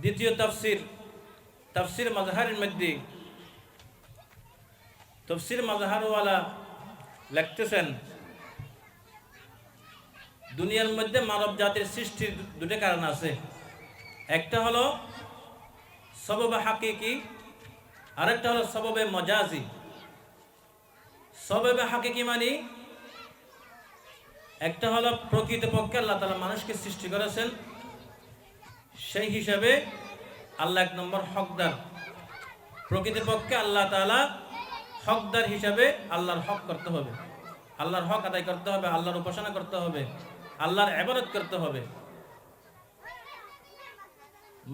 দ্বিতীয় তাফসির মাজহারের মধ্যে তফসির মাজহারওয়ালা লিখতেছেন, দুনিয়ার মধ্যে মানব জাতির সৃষ্টির দুটো কারণ আছে। একটা হলো সববে হাকিকি, আরেকটা হলো সববে মজাজি। সববে হাকিকি মানে একটা হলো প্রকৃতপক্ষে আল্লাহ তাআলা মানুষকে সৃষ্টি করেছেন, সেই হিসাবে আল্লাহ এক নম্বর হকদার। প্রকৃতপক্ষে আল্লাহ তাআলা হকদার হিসাবে আল্লাহর হক করতে হবে, আল্লাহর হক আদায় করতে হবে, আল্লাহর উপাসনা করতে হবে, আল্লাহর ইবাদত করতে হবে।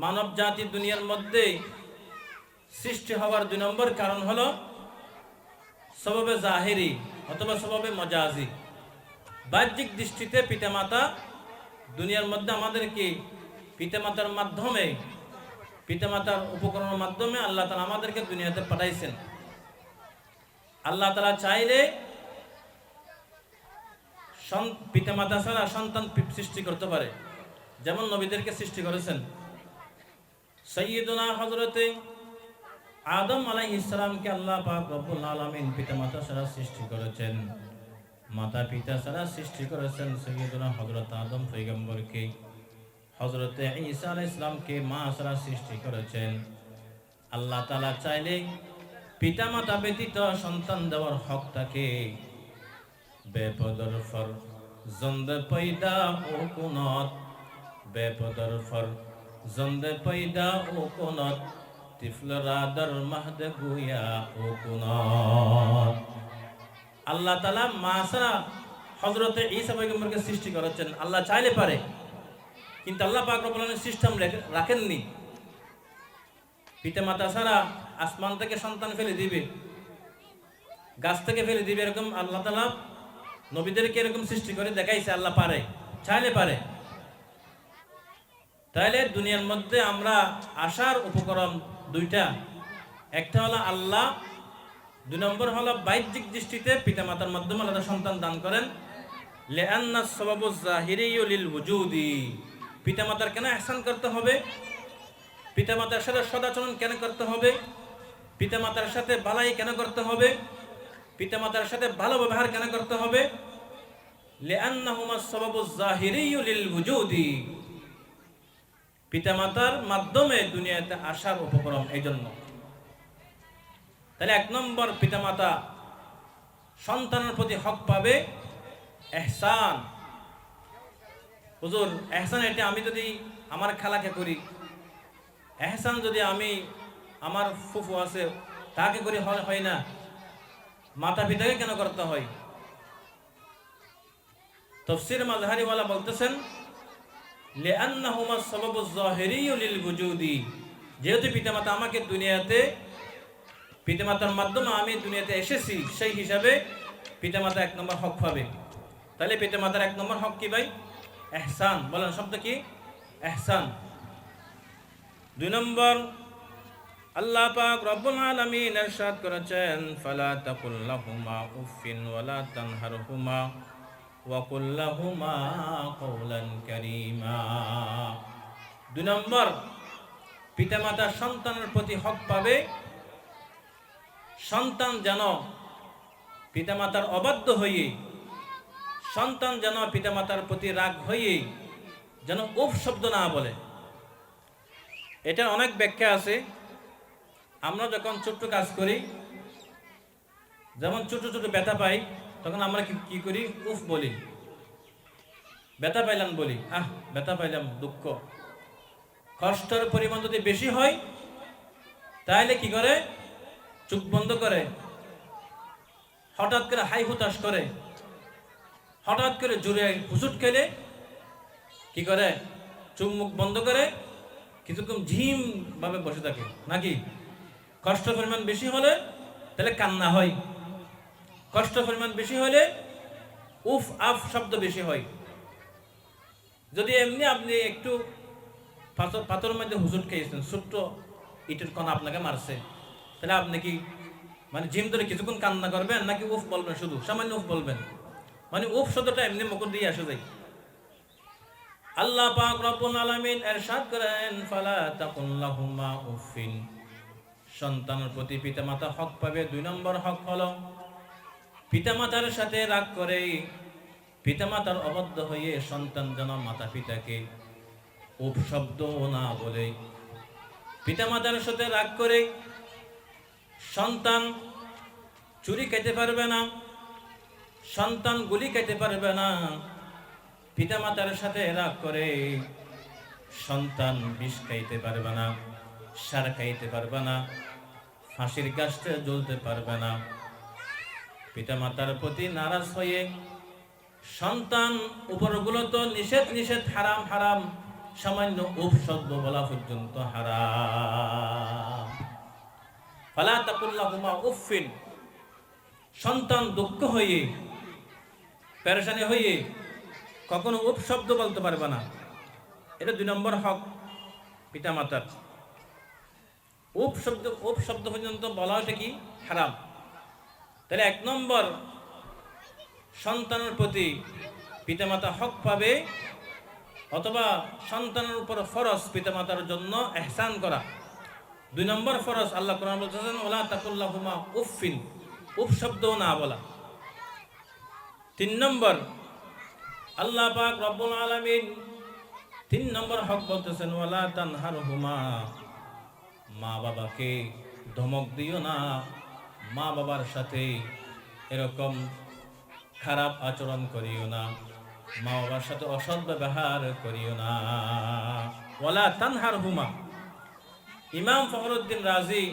মানব জাতি দুনিয়ার মধ্যে সৃষ্টি হওয়ার 2 নম্বর কারণ হলো সববে জাহিরি অথবা সববে মজাজি। বাহ্যিক দৃষ্টিতে পিতামাতা দুনিয়ার মধ্যে আমাদেরকে পিতামাতার মাধ্যমে, পিতামাতার উপকরণের মাধ্যমে আল্লাহ তাআলা আমাদেরকে দুনিয়াতে পাঠাইছেন। আল্লাহ তাআলা চাইলে পিতামাতা ছাড়া সন্তান সৃষ্টি করতে পারে, যেমন নবীদেরকে সৃষ্টি করেছেন। সাইয়্যিদুনা হযরতে আদম আলাইহিস সালামকে আল্লাহ পাক রব্বুল আলামিন পিতামাতা ছাড়া সৃষ্টি করেছেন, মাতা পিতা ছাড়া সৃষ্টি করেছেন। সাইয়্যিদুনা হযরত আদম পয়গম্বরকে, হযরতে ঈসা আলাইহিস সালামকে মা ছাড়া সৃষ্টি করেছেন। আল্লাহ তাআলা চাইলে পিতামাতা ব্যতীত সন্তান দেওয়ার হক তাকে বেপদর ফর জন্দ পয়দা ও কুনত, বেপদর ফর জন্দ পয়দা ও কুনত, তিফল রাদর মাহদ গুয়া ও কুনত। আল্লাহ তাআলা মা ছাড়া হযরতে ঈসা পয়গম্বরকে সৃষ্টি করেছেন। আল্লাহ চাইলে পারে, কিন্তু আল্লাহ পাক রব্বুল আলামিন সিস্টেম রাখেননি। পিতামাতা ছাড়া আসমান থেকে সন্তান ফেলে দিবে, গাছ থেকে ফেলে দিবে, এরকম আল্লাহ তাআলা নবীদেরকে এরকম সৃষ্টি করে দেখাইছে। আল্লাহ পারে, চাইলে পারে। তাইলে দুনিয়ার মধ্যে আমরা আসার উপকরণ 2টা। একটা হলো আল্লাহ, 2 নম্বর হলো বাহ্যিক দৃষ্টিতে পিতামাতার মাধ্যমে আল্লাহ সন্তান দান করেন। লিআন্না সবাবু জাহিরিয়্যু লিল ওয়ুজুদি, পিতামাতার কেন ইহসান করতে হবে, পিতামাতার সাথে সদাচরণ কেন করতে হবে, পিতামাতার সাথে বালাই কেন করতে হবে, পিতামাতার সাথে ভালো ব্যবহার কেন করতে হবে? লিআন্নাহুমা সবাবু জাহিরিয়্যু লিল ওয়ুজুদি, পিতামাতার মাধ্যমে দুনিয়াতে আসার উপকরণ, এই জন্য। তাহলে 1 নম্বর পিতামাতা সন্তানের প্রতি হক পাবে ইহসান। হুজুর ইহসান এটা আমি যদি আমার খালাকে করি, ইহসান যদি আমি আমার ফুফু আছে তাকে করি, হয় না, মাতা পিতাকে কেন করতে হয়? তাফসীর মাজহারিওয়ালা বলতেছেন, লিআন্নাহুমা সাবাবুজ জাহিরিয়্যু লিল ওয়ুজুদি, যেহেতু পিতামাতা আমাকে দুনিয়াতে, পিতামাতার মাধ্যমে আমি দুনিয়াতে এসেছি, সেই হিসাবে পিতামাতা 1 নম্বর হক পাবে। তাহলে পিতামাতার 1 নম্বর হক কি ভাই? ইহসান। বলেন শব্দ কি? ইহসান। 2 নম্বর আল্লাহ পাক রব্বুল আলামিন ইরশাদ করেছেন, ফালা তাকুল লাহুমা উফিন ওয়ালা তানহারহুমা ওয়া কুল লাহুমা কওলান কারীমা। 2 নম্বর পিতামাতা সন্তানের প্রতি হক পাবে, সন্তান যেন পিতামাতার অবাধ্য হয়ে, সন্তান যেন পিতামাতার প্রতি রাগ হয়ে যেন উফ শব্দ না বলে। এটার অনেক ব্যাখ্যা আছে। আমরা যখন ছোট্ট কাজ করি, যেমন ছোট ছোট ব্যথা পাই, তখন আমরা কি করি? উফ বলি, ব্যথা পাইলাম বলি, ব্যথা পাইলাম, দুঃখ। কষ্টের পরিমাণ যদি বেশি হয় তাহলে কি করে? চোখ বন্ধ করে, হঠাৎ করে হাই হুতাশ করে, হঠাৎ করে জোরে হুচুট খেলে কি করে? চোখ মুখ বন্ধ করে কিছুক্ষণ ঝিম ভাবে বসে থাকে, নাকি? কষ্টের পরিমাণ বেশি হলে তাহলে কান্না হয়, কষ্টের পরিমাণ বেশি হলে উফ আফ শব্দ বেশি হয়। যদি এমনি আপনি একটু পাথরের মধ্যে হুচুট খেয়েছেন, ছোট্ট ইটের কণা আপনাকে মারছে, তাহলে আপনি কি মানে ঝিম ধরে কিছুক্ষণ কান্না করবেন, নাকি উফ বলবেন? শুধু সামান্য উফ বলবেন। মানে উফ শব্দটা এমনি মুখ দিয়ে আসে যায়। আল্লাহ পাক রব্বুল আলামিন ইরশাদ করেন, ফালা তাকুল লাহুমা উফিন। সন্তানের প্রতি পিতামাতা হক পাবে। 2 নম্বর হক হলো পিতামাতার সাথে রাগ করে, পিতামাতার অবাধ্য হয়ে সন্তান যেন মাতা পিতাকে উপশব্দ না বলে। পিতামাতার সাথে রাগ করে সন্তান চুরি খেতে পারবে না, সন্তান গুলি খেতে পারবে না। পিতামাতার সাথে রাগ করে সন্তান বিষ খাইতে পারবে না, সার খাইতে পারবে না, ফাঁসির গাছটা জ্বলতে পারবে না। পিতামাতার প্রতি নারাজ হয়ে সন্তান উপরগুলো তো নিষেধ নিষেধ, হারাম হারাম, সামান্য উপশব্দ বলা পর্যন্ত হারাম। ফালা তাকুল লাহুমা উফিন। সন্তান দুঃখ হয়ে পেরেশানি হয়ে কখনো উপশব্দ বলতে পারবে না। এটা 2 নম্বর হক পিতামাতার। উপশব্দ পর্যন্ত বলা এটা কি হারাম। তাহলে 1 নম্বর সন্তানের প্রতি পিতামাতা হক পাবে, অথবা সন্তানের উপর ফরজ পিতামাতার জন্য ইহসান করা। 2 নম্বর ফরজ আল্লাহ কোরআন বলছেন, ওয়ালা তাকুল লাহুমা উফিন, উপশব্দ না বলা। 3 নম্বর আল্লাহ পাক রব্বুল আলামিন 3 নম্বর হক বলতেছেন, ওয়ালা তানহারহুমা, মা বাবাকে ধমক দিও না, মা বাবার সাথে এরকম খারাপ আচরণ করিও না, মা বাবার সাথে অসৎ ব্যবহার করিও না। ওয়ালা তানহারহুমা। ইমাম ফখরুদ্দিন রাজি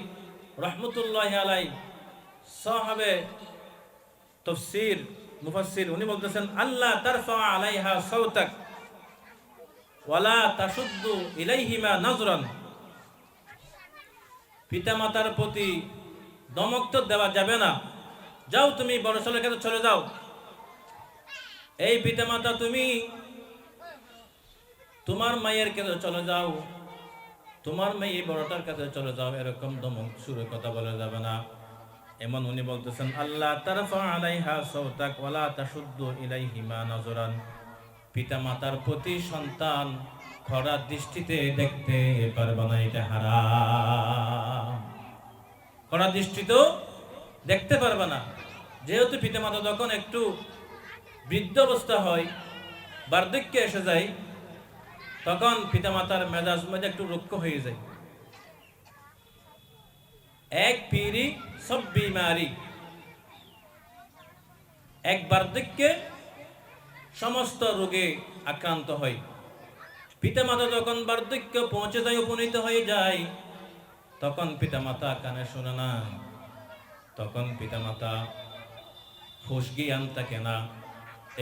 রহমতুল্লাহি আলাইহি সাহাবে তাফসীর মুফাসসির, উনি বলতেছেন, আল্লাহ তারফা আলাইহা সাওতাক ওয়ালা তাশুদ্দু ইলাইহিমা নাজরান। পিতামাতার প্রতি দমক তো দেওয়া যাবে না, যাও তুমি বড় ছেলের কাছে চলে যাও। এই পিতামাতা তুমি তোমার মায়ের কাছে চলে যাও, তোমার মেয়ে বড়টার কাছে চলে যাও, এরকম দমক সুরে কথা বলা যাবে না। এমন উনি বলতেছেন, আল্লাহ তারফা আলাইহা সাওতাক ওয়ালা তাশুদ্দু ইলাইহিমা নাজরান। পিতামাতার প্রতি সন্তান খরা দৃষ্টিতে দেখতে পারবে না, এটা হারাম। খরা দৃষ্টিতেও দেখতে পারবে না। যেহেতু পিতামাতা যখন একটু বৃদ্ধ অবস্থা হয়, বার্ধক্যে এসে যায়, তখন পিতামাতার মেজাজ একটু রুক্ষ হয়ে যায়। এক পীরি সব বিমারি, এক বার্ধক্যে সমস্ত রোগে আক্রান্ত হয়। পিতামাতা যখন বার্ধক্য পৌঁছে যায়, উপনীত হয়ে যায়, তখন পিতামাতা কানে শোনে না, তখন পিতামাতা হুঁশ জ্ঞান থাকে না।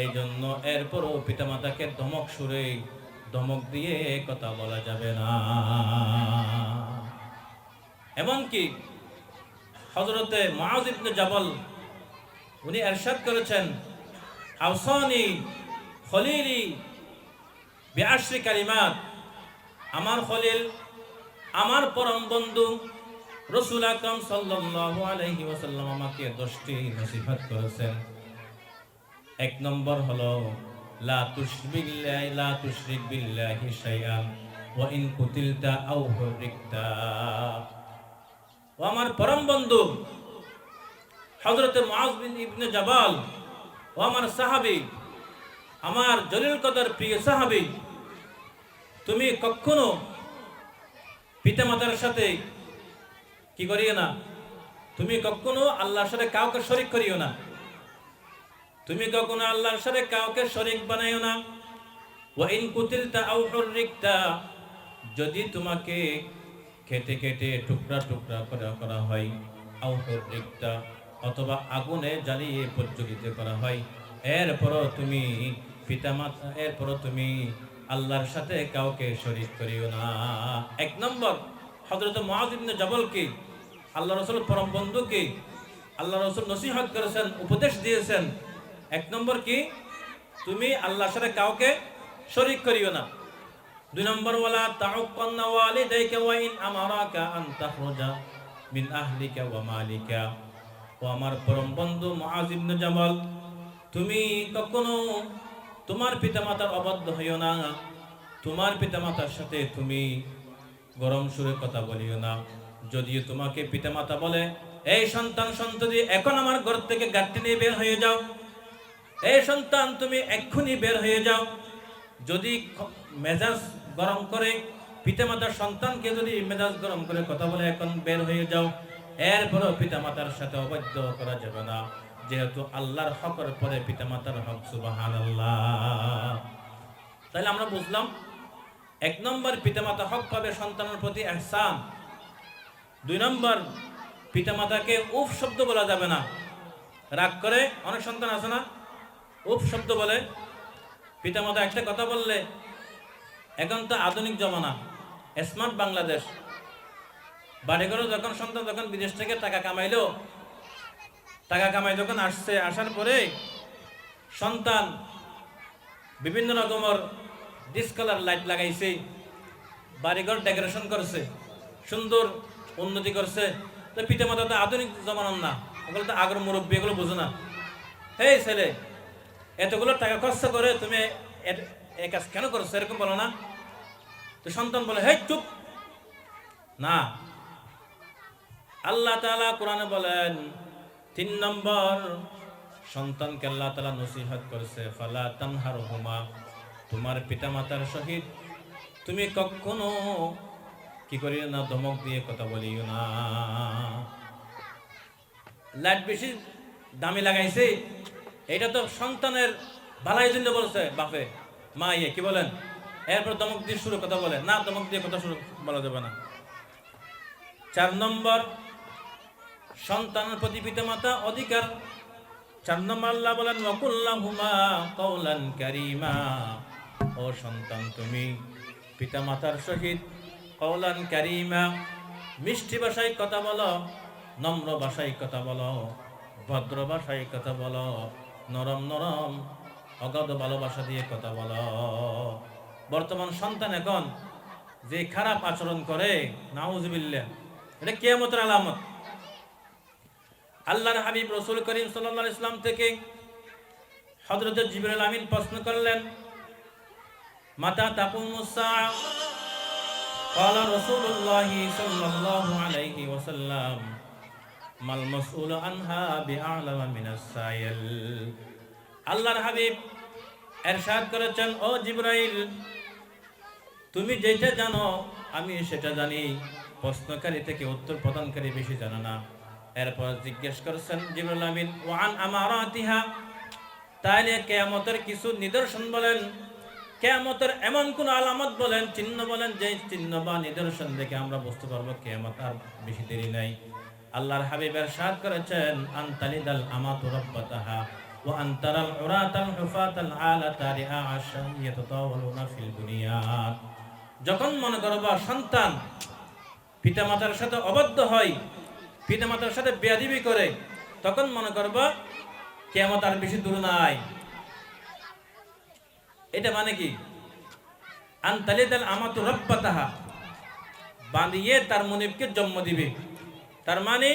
এই জন্য এরপরও পিতামাতাকে ধমক সুরে ধমক দিয়ে কথা বলা যাবে না। এমনকি হযরতে মুআয ইবনে জাবাল উনি ইরশাদ করেছেন, আওসানি খলিলি বিআশরি কালিমাত। আমার খলিল, আমার পরম বন্ধু রাসূল আকরাম সাল্লাল্লাহু আলাইহি ওয়াসাল্লাম আমাকে 10টি নসিহত করেছেন। 1 নম্বর হলো, লা তুশরিক বিল্লাহি শাইআন ওয়া ইন কুতিলতা আও হুরিকতা। ও আমার পরম বন্ধু হযরতে মুআয ইবনে জাবাল, ও আমার সাহাবী, আমার জলিল কদর প্রিয় সাহাবী, তুমি কখনো পিতামাতার সাথে কি করিও না, তুমি কখনো আল্লাহর সাথে কাউকে শরীক করিও না, তুমি কখনো আল্লাহর সাথে কাউকে শরীক বানাইও না। ওয়া ইন কুতিলতা আও হুরিকতা, যদি তোমাকে কেটে কেটে টুকরা টুকরা করা হয়, আও হুরিকতা, অথবা আগুনে জ্বালিয়ে প্রজ্বলিত করা হয়, এরপরও তুমি পিতামাতা, এরপরও তুমি আল্লাহর সাথে কাউকে শরীক করিও না। 1 নম্বর হযরত মুআয ইবনে জাবালকে আল্লাহ রাসূল পরম বন্ধুকে আল্লাহ রাসূল নসিহত করেছেন, উপদেশ দিয়েছেন। 1 নম্বর কি, তুমি আল্লাহর সাথে কাউকে শরীক করিও না। 2 নম্বর, ওয়ালা তাউক্কান্না ওয়ালিদাইকা ওয়া ইন আমারাকা আন তাখরুজা মিন আহলিকা ওয়া মালিকা। ও আমার পরম বন্ধু মুআয ইবনে জাবাল, তুমি কখনো তোমার পিতামাতার অবাধ্য হইও না, তোমার পিতামাতার সাথে তুমি গরম সুরে কথা বলিও না। যদিও তোমাকে পিতামাতা বলে, এই সন্তান সন্ততি এখন আমার ঘর থেকে গাঁটটি নিয়ে বের হয়ে যাও, এই সন্তান তুমি এক্ষুনি বের হয়ে যাও, যদি মেজাজ গরম করে পিতামাতার সন্তানকে যদি মেজাজ গরম করে কথা বলে এখন বের হয়ে যাও, এরপরও পিতামাতার সাথে অবাধ্য করা যাবে না, যেহেতু আল্লাহর হকের পরে পিতামাতার হক। সুবহানাল্লাহ। তাহলে আমরা বুঝলাম, 1 নম্বর পিতামাতা হক পাবে সন্তানের প্রতি ইহসান। 2 নম্বর পিতামাতাকে উফ শব্দ বলা যাবে না। রাগ করে অনেক সন্তান আছে না, উফ শব্দ বলে। পিতামাতা একটা কথা বললে, এখন তো আধুনিক জমানা, স্মার্ট বাংলাদেশ, বাড়ি ঘরে যখন সন্তান যখন বিদেশ থেকে টাকা কামাই যখন আসছে, আসার পরে সন্তান বিভিন্ন রকমের ডিসকালার লাইট লাগাইছে, বাড়িঘর ডেকোরেশন করছে, সুন্দর উন্নতি করছে। তো পিতামাতা তো আধুনিক জমানার না, ওগুলো তো আগের মুরব্বী, এগুলো বুঝো না। এই ছেলে, এতগুলো টাকা খরচ করে তুমি এই কাজ কেন করছো, এরকম বলো না। তো সন্তান বলে, হে চুপ না। আল্লাহ তাআলা কোরআনে বলেন, 3 নম্বর সন্তানকে আল্লাহ তাআলা নসিহত করেছে, ফালা তানহারহুমা, তোমার পিতামাতার সহিত তুমি কখনো কি করিও না, ধমক দিয়ে কথা বলিও না। লাইট বেশি দামি লাগাইছে, এটা তো সন্তানের ভালাই জন্য বলছে বাপে মা, কি বলেন, এরপর ধমক দিয়ে শুরু কথা বলে না, ধমক দিয়ে কথা শুরু বলা যাবে না। 4 নম্বর সন্তানের প্রতি পিতামাতা অধিকার। 4 নম্বর আল্লাহ বলেন, ওয়াকুল্লাহুমা কাওলান কারীমা, ও সন্তান তুমি পিতামাতার সহিত কাওলান কারীমা, মিষ্টি ভাষায় কথা বলো, নম্র ভাষায় কথা বলো, ভদ্র ভাষায় কথা বলো, নরম নরম অগাধ ভালোবাসা দিয়ে কথা বলো। বর্তমান সন্তান এখন যে খারাপ আচরণ করে, নাউজুবিল্লাহ, এটা কিয়ামতের আলামত। আল্লাহর হাবিব রাসূল করিম সাল্লাল্লাহু আলাইহি ওয়াসাল্লাম থেকে হযরত জিবরাইল আমিন প্রশ্ন করলেন, মাতা তাকুমুস সাআ? ক্বালা রাসূলুল্লাহ সাল্লাল্লাহু আলাইহি ওয়াসাল্লাম, মাল মাসউলু আনহা বিআলামা মিনাস সাইল। আল্লাহর হাবিব ইরশাদ করেছেন, ও জিবরাইল, তুমি যেটা জানো আমি সেটা জানি, প্রশ্নকারী থেকে উত্তর প্রদানকারী বেশি জানে না। এরপর জিজ্ঞেস করেছেন জিবরাইল আমিন, ওয়ান আমারাতিহা, তাহলে কিয়ামতের কিছু নিদর্শন বলেন, কিয়ামতের এমন কোন আলামত বলেন, চিহ্ন বলেন, যে চিহ্ন বা নিদর্শন দেখে আমরা বুঝতে পারবো কিয়ামত আর বেশি দেরি নাই। আল্লাহর হাবিব ইরশাদ করেছেন, আনতালিদাল আমাতু রাব্বাতাহা ওয়া আনতারাল উরাতাল হুফাতাল আলাতা রিআ আশাম ইয়াতাতাওয়ালুনা ফিল বুনিয়ান। যখন মনে করবা সন্তান পিতামাতার সাথে অবাধ্য হয়, পিতামাতার সাথে বেয়াদবি করে, তখন মনে করবা কিয়ামত আর বেশি দূর নাই। এটা মানে কি? আনতালিদাল আমাতু রাব্বাতাহা, বাঁধিয়ে তার মুনিবকে জন্ম দিবে। তার মানে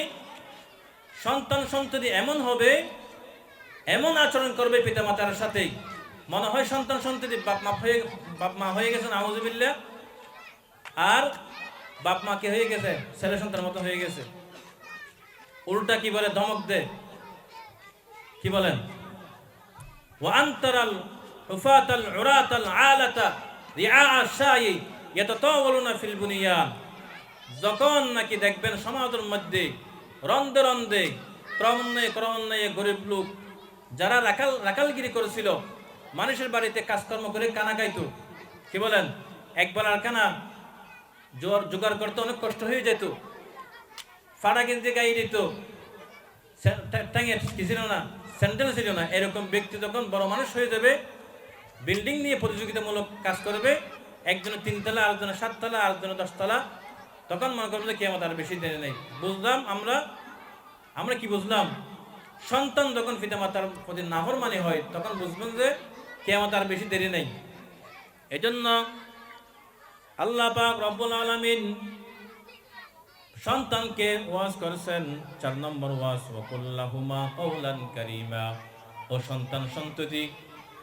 সন্তান সন্ততি এমন হবে, এমন আচরণ করবে পিতামাতার সাথে, মনে হয় সন্তান সন্ততি বাপ মা হয়ে গেছে, নাউজুবিল্লাহ, আর বাপ মা কে হয়ে গেছে, ছেলে সন্তানের মতো হয়ে গেছে। উল্টা কি বলে, ধমক দে, কি বলেন, ওয়া আনতারাল হুফাতাল উরাতাল আলাতা রিআ আশাই ইয়াতাতাওয়ালুনা ফিল বুনিয়ান। যখন নাকি দেখবেন সমাজের মধ্যে রন্দে রন্দে ক্রমান্বয়ে গরিব লোক যারা রাখালগিরি করেছিল, মানুষের বাড়িতে কাজকর্ম করে কানা গাইতো, কি বলেন, একবেলার কানা জোগাড় করতে অনেক কষ্ট হয়ে যেত, ফাড়া গেঞ্জি গাই দিত, কি ছিল না, স্যান্ডেল ছিল না, এরকম ব্যক্তি যখন বড় মানুষ হয়ে যাবে, বিল্ডিং নিয়ে প্রতিযোগিতামূলক কাজ করবে, একজনের 3 তলা, আরেকজনের 7 তলা, আরেকজনের 10 তলা, তখন মনে করবো যে কিয়ামত আর বেশি দেরি নেই। বুঝলাম আমরা কি বুঝলাম? সন্তান যখন পিতামাতার প্রতি নাফরমানি হয়, তখন বুঝবেন যে কিয়ামত আর বেশি দেরি নেই। এজন্য আল্লাহ পাক রব্বুল আলামিন সন্তানকে ওয়াজ করেছেন, 4 নম্বর ওয়াজ, ওয়াকুল্লাহুমা কাওলান কারীমা, ও সন্তান সন্ততি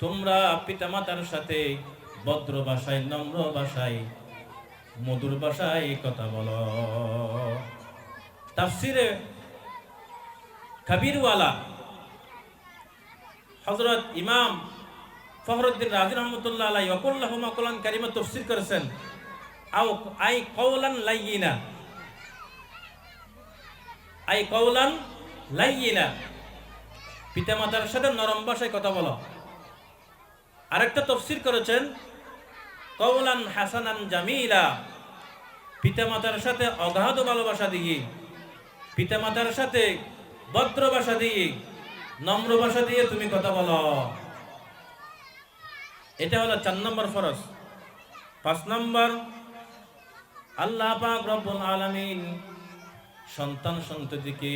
তোমরা পিতামাতার সাথে ভদ্র ভাষায়, নম্র ভাষায়, মধুর ভাষায় কথা বলো। তাফসিরে কবিরওয়ালা হযরত ইমাম ফখরুদ্দিন রাজি রহমতুল্লাহ আলাইহি ওয়াকুল্লাহুমা কওলান কারিমা তাফসীর করেছেন, আই কওলান লাইয়িনা, আই কওলান লাইয়িনা, পিতামাতার সাথে নরম ভাষায় কথা বলো। আরেকটা তাফসীর করেছেন কওলান হাসানান জামিলা, পিতামাতার সাথে অগাধ ভালোবাসা দিয়ে, পিতামাতার সাথে ভদ্র ভাষা দিয়ে, নম্র ভাষা দিয়ে তুমি কথা বলো। এটা হলো 4 নম্বর ফরজ। 5 নম্বর, আল্লাহ পাক রব্বুল আলামিন সন্তান সন্ততিকে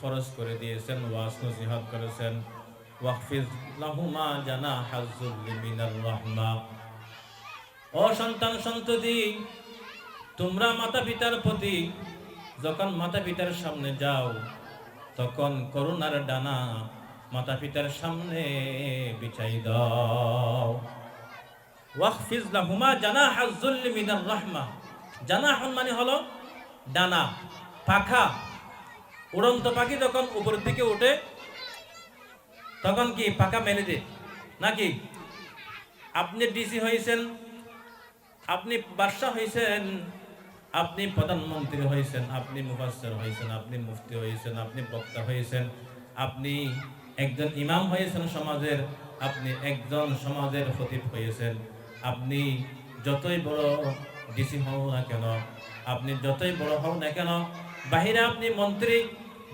ফরজ করে দিয়েছেন, ওয়াজ নসিহত করেছেন, ওয়াকফিজ লাহুমা জানাহাজ যুল্লি মিনার রাহমা। ও সন্তান সন্ততি, তোমরা মাতা পিতার প্রতি যখন মাতা পিতার সামনে যাও, তখন করুণার ডানা মাতা পিতার সামনে বিছাই দাও। ওয়াকফিজ লাহুমা জানাহাজ যুল্লি মিনার রাহমা। জানাহুন মানে হলো ডানা, পাখা। উড়ন্ত পাখি যখন উপরের দিকে ওঠে তখন কি পাখা মেলে দেয় নাকি? আপনি ডিসি হয়েছেন, আপনি বাদশা হয়েছেন, আপনি প্রধানমন্ত্রী হয়েছেন, আপনি মুফাসসির হয়েছেন, আপনি মুফতি হয়েছেন, আপনি বক্তা হয়েছেন, আপনি একজন ইমাম হয়েছেন সমাজের, আপনি একজন সমাজের খতিব হয়েছেন, আপনি যতই বড় ডিসি হও না কেন, আপনি যতই বড় হও না কেন, বাহিরে আপনি মন্ত্রী,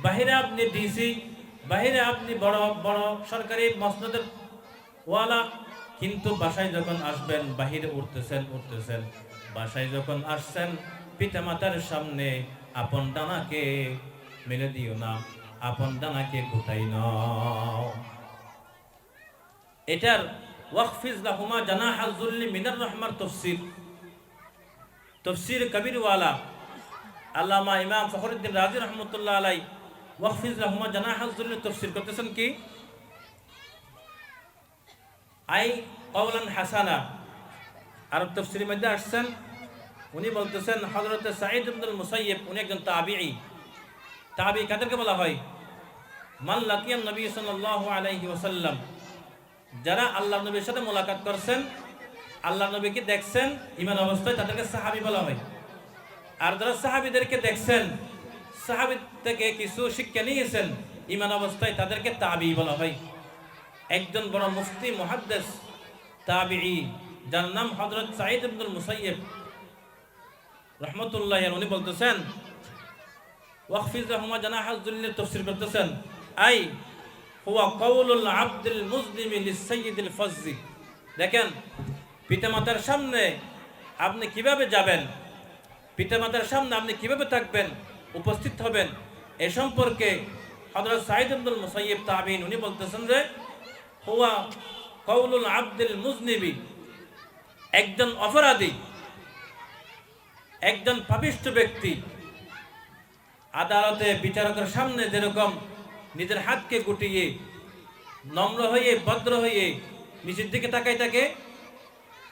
বাহিরে আপনি ডিসি, বাহিরে আপনি বড় বড় সরকারি মসনদের ওয়ালা, কিন্তু বাসায় যখন আসবেন বাহিরে উঠতেছেন, বাসায় যখন আসছেন পিতামাতার সামনে আপন ডানাকে মেলে দিও না, আপন ডানাকে গুটাই নাও। এটার ওয়াকফিজ লাহুমা জানাহাজ যুল্লি মিনার রাহমার তফসির কবিরওয়ালা আল্লামা ইমাম ফখরুদ্দিন রাজি রহমতুল্লাহ আলাইহি ওয়াকফিজ লাহুমা জানাহাজ যুল্লি তফসির করতেছেন কি, আই কওলান হাসানা। আর তাফসীরের মধ্যে আসছেন, উনি বলতেছেন হযরত সাঈদ ইবনুল মুসাইয়্যিব, উনি একজন তাবিঈ। তাবিঈ কাদেরকে বলা হয়? মান লাকিয়ান নবী সাল্লাল্লাহু আলাইহি ওয়াসাল্লাম, যারা আল্লাহর নবীর সাথে মোলাকাত করছেন, আল্লাহর নবীকে দেখছেন ঈমান অবস্থায়, তাদেরকে সাহাবী বলা হয়। আর যারা সাহাবীদেরকে দেখছেন, সাহাবী থেকে কিছু শিক্ষা নিয়েছেন ঈমান অবস্থায়, তাদেরকে তাবিঈ বলা হয়। একজন বড় মুফতি মুহাদ্দিস তাবিঈ, যার নাম হযরত সাঈদ ইবনুল মুসাইয়্যিব রাহমাতুল্লাহি আলাইহি, উনি বলতেছেন ওয়াকফিজ লাহুমা জানাহাজ যুল্লির তাফসীর করতেছেন, আই হুয়া কাউলুল আবদুল মুসলিমি লিসাইয়্যিদিল ফাজ্জি। দেখেন, পিতামাতার সামনে আপনি কিভাবে যাবেন, পিতামাতার সামনে আপনি কিভাবে থাকবেন, উপস্থিত হবেন, এ সম্পর্কে হযরত সাঈদ ইবনুল মুসাইয়্যিব তাবিঈ, উনি বলতেছেন যে হুয়া কাউলুল আবদুল মুজনিবি, একজন অপরাধী, একজন পাপিষ্ঠ ব্যক্তি আদালতে বিচারকের সামনে যেরকম নিজের হাতকে গুটিয়ে নম্র হয়ে ভদ্র হয়ে নিচের দিকে তাকাই থাকে,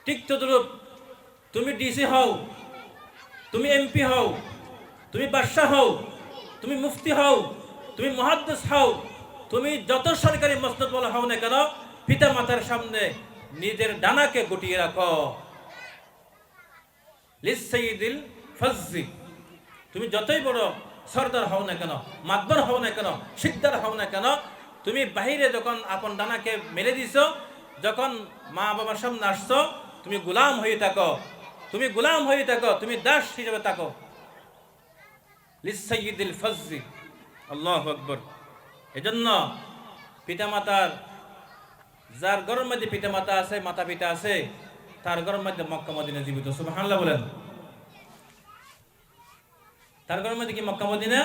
ঠিক তদ্রূপ তুমি ডিসি হও, তুমি এমপি হও, তুমি বাদশাহ হও, তুমি মুফতি হও, তুমি মুহাদ্দিস হও, তুমি যত সরকারি মসনদ বলা হও না কেন, পিতা মাতার সামনে নিজের ডানাকে গুটিয়ে রাখো। লিসাইয়্যিদিল ফাজ্জি, তুমি যতই বড় সরদার হও না কেন, মাতবর হও না কেন, শিকদার হও না কেন, তুমি বাহিরে যখন আপন ডানাকে মেলে দিছো, যখন মা বাবার সামনে আসছো, তুমি গোলাম হয়ে থাকো, তুমি গোলাম হয়ে থাকো, তুমি দাস হিসেবে থাকো। লিসাইয়্যিদিল ফাজ্জি, আল্লাহু আকবার। এজন্য পিতামাতার, যার ঘরের মধ্যে পিতামাতা আছে, মাতা পিতা আছে, তার ঘরের মধ্যে মক্কা মদিনা জীবিত। সুবহানাল্লাহ বলেন। তার ঘরের মধ্যে কি মক্কা মদিনা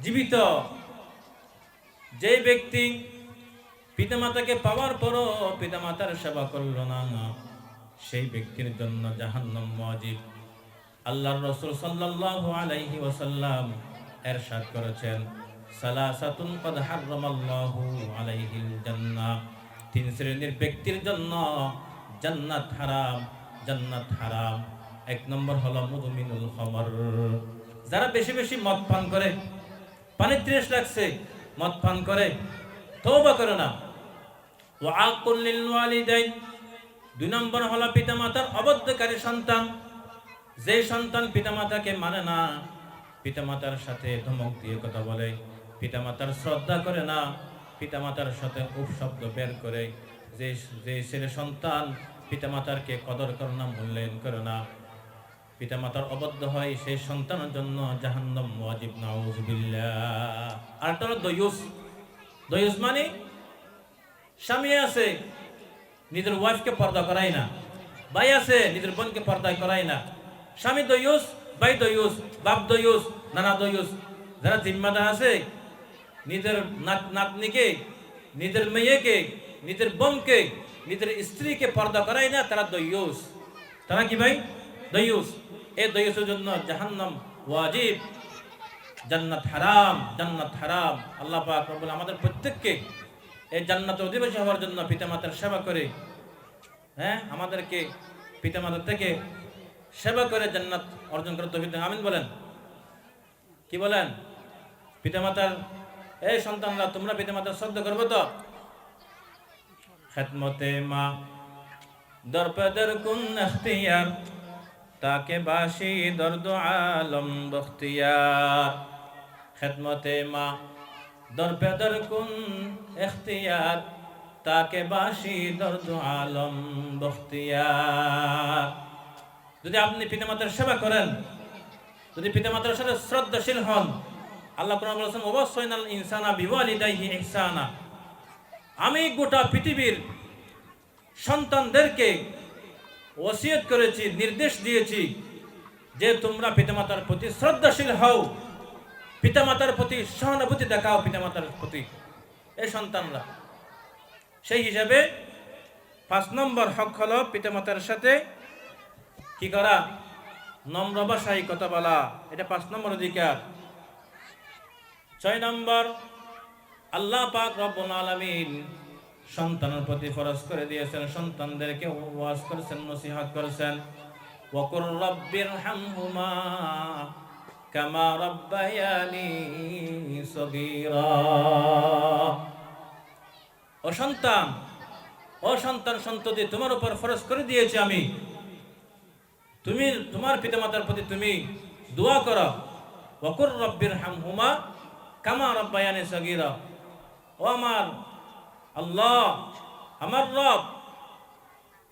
জীবিত? যে ব্যক্তি পিতামাতাকে পাওয়ার পরও পিতামাতার সেবা করল না, সেই ব্যক্তির জন্য জাহান্নাম ওয়াজিব। আল্লাহর রাসূল সাল্লাল্লাহু আলাইহি ওয়াসাল্লাম ইরশাদ করেছেন, সালাসাতুন ক্বাদ হারামাল্লাহু আলাইহিল জান্নাহ, তিন শ্রেণীর ব্যক্তির জন্য জান্নাত হারাম, জান্নাত হারাম। এক নম্বর হলো মুদমিনুল খামর, যারা বেশি বেশি মদ পান করে, পানির তৃষ্ণা লাগছে, মদ পান করে, তওবা করে না। ওয়া আকুল লিল ওয়ালিদাইন, দুই নম্বর হলো পিতামাতার অবাধ্যকারী সন্তান, যে সন্তান পিতামাতাকে মানে না, পিতামাতার সাথে ধমক দিয়ে কথা বলে, পিতামাতার শ্রদ্ধা করে না, পিতামাতার সাথে উপশব্দ বের করে, যে যে ছেলে সন্তান পিতামাতারকে কদর করে না, মূল্যায়ন করে না, পিতামাতার অবাধ্য হয়, সেই সন্তানের জন্য জাহান্নাম ওয়াজিব, নাউযুবিল্লাহ। আর একটা হলো দয়ুস। দয়ুস মানে স্বামী আছে নিজের ওয়াইফকে পর্দা করায় না, ভাই আছে নিজের বোনকে পর্দা করায় না, স্বামী দয়ুস, ভাই দয়ুস, বাপ দয়ুস, নানা দয়ুস। যারা জিম্মাদার আছে নিজের নাতনিকে, নিজের মেয়েকে, নিজের বোনকে, নিজের স্ত্রীকে পর্দা করায় না, তারা দয়ুস। তারা কি ভাই? দয়ুস। এই দয়ুসের জন্য জাহান্নাম ওয়াজিব, জান্নাত হারাম, জান্নাত হারাম। আল্লাহ পাক রব্বুল আমাদের প্রত্যেককে এই জান্নাতের অধিবাসী হওয়ার জন্য পিতামাতার সেবা করে, হ্যাঁ, আমাদেরকে পিতামাতার থেকে সেবা করে জান্নাত অর্জন করে তৌফিক দেন। আমিন বলেন। কি বলেন? পিতামাতার, এই সন্তানরা তোমরা পিতামাতার শ্রদ্ধা করবে তো? খেদমতে মা দরপেদর কুন ইখতিয়ার, তাকে বাসি দর্দ আলম বখতিয়ার। খেদমতে মা দরপেদর কুন ইখতিয়ার, তাকে বাসি দর্দ আলম বখতিয়ার। যদি আপনি পিতামাতার সেবা করেন, যদি পিতামাতার সাথে শ্রদ্ধাশীল হন, আল্লাহ কোরআনে বলেছেন ওয়াসাইনাল ইনসানা বিওয়ালিদাইহি ইহসানা, আমি গোটা পৃথিবীর সন্তানদেরকে ওসিয়ত করেছি, নির্দেশ দিয়েছি যে তোমরা পিতামাতার প্রতি শ্রদ্ধাশীল হও, পিতামাতার প্রতি সহানুভূতি দেখাও, পিতামাতার প্রতি এই সন্তানরা। সেই হিসাবে 5 নম্বর হক হলো পিতামাতার সাথে কি করা? নম্র ভাষায় কথা বলা, এটা 5 নম্বর অধিকার। 6 নম্বর, আল্লাহ পাক রব্বুল আলামিন সন্তানের প্রতি ফরজ করে দিয়েছেন, সন্তানদেরকে ওয়াজ করেছেন, নসিহত করেছেন, ওয়াকুর রাব্বিরহামহুমা কামা রাব্বায়ানি সগীরা। ও সন্তান, ও সন্তান সন্ততি, তোমার উপর ফরজ করে দিয়েছি আমি, তুমি তোমার পিতামাতার প্রতি তুমি দোয়া করো। ওয়াকুর রাব্বিরহামহুমা কামা রাব্বায়ানি সগীরা। ও আমার আল্লাহ, আমার রব,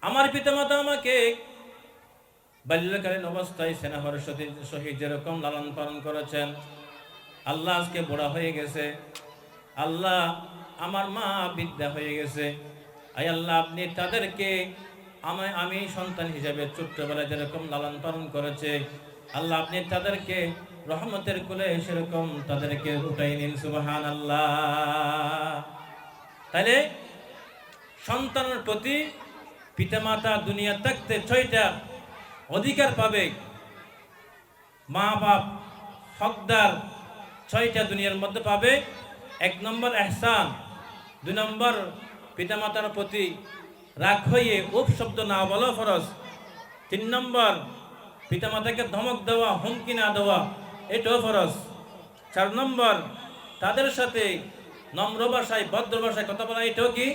আমার পিতামাতা আমাকে বাল্যকালীন অবস্থায় স্নেহর সহিত যেরকম লালন পালন করেছেন, আল্লাহ আজকে বুড়া হয়ে গেছে, আল্লাহ আমার মা বৃদ্ধা হয়ে গেছে, আয় আল্লাহ আপনি তাদেরকে আমি সন্তান হিসেবে ছোট্টবেলায় যেরকম লালন পালন করেছে, আল্লাহ আপনি তাদেরকে রহমতের কোলে সেরকম তাদেরকে উঠাই নিন, সুবহানাল্লাহ। তাহলে সন্তানের প্রতি পিতামাতা দুনিয়া থাকতে 6টা অধিকার পাবে, মা বাপ হকদার 6টা দুনিয়ার মধ্যে পাবে। 1 নম্বর ইহসান, 2 নম্বর পিতামাতার প্রতি রাগ হয়ে উপশব্দ না বলা ফরজ, 3 নম্বর পিতামাতাকে ধমক দেওয়া, হুমকি না দেওয়া, এটাও ফরজ, 4 নম্বর তাদের সাথে নম্র ভাষায় ভদ্র ভাষায় কথা বলা, এটাও কি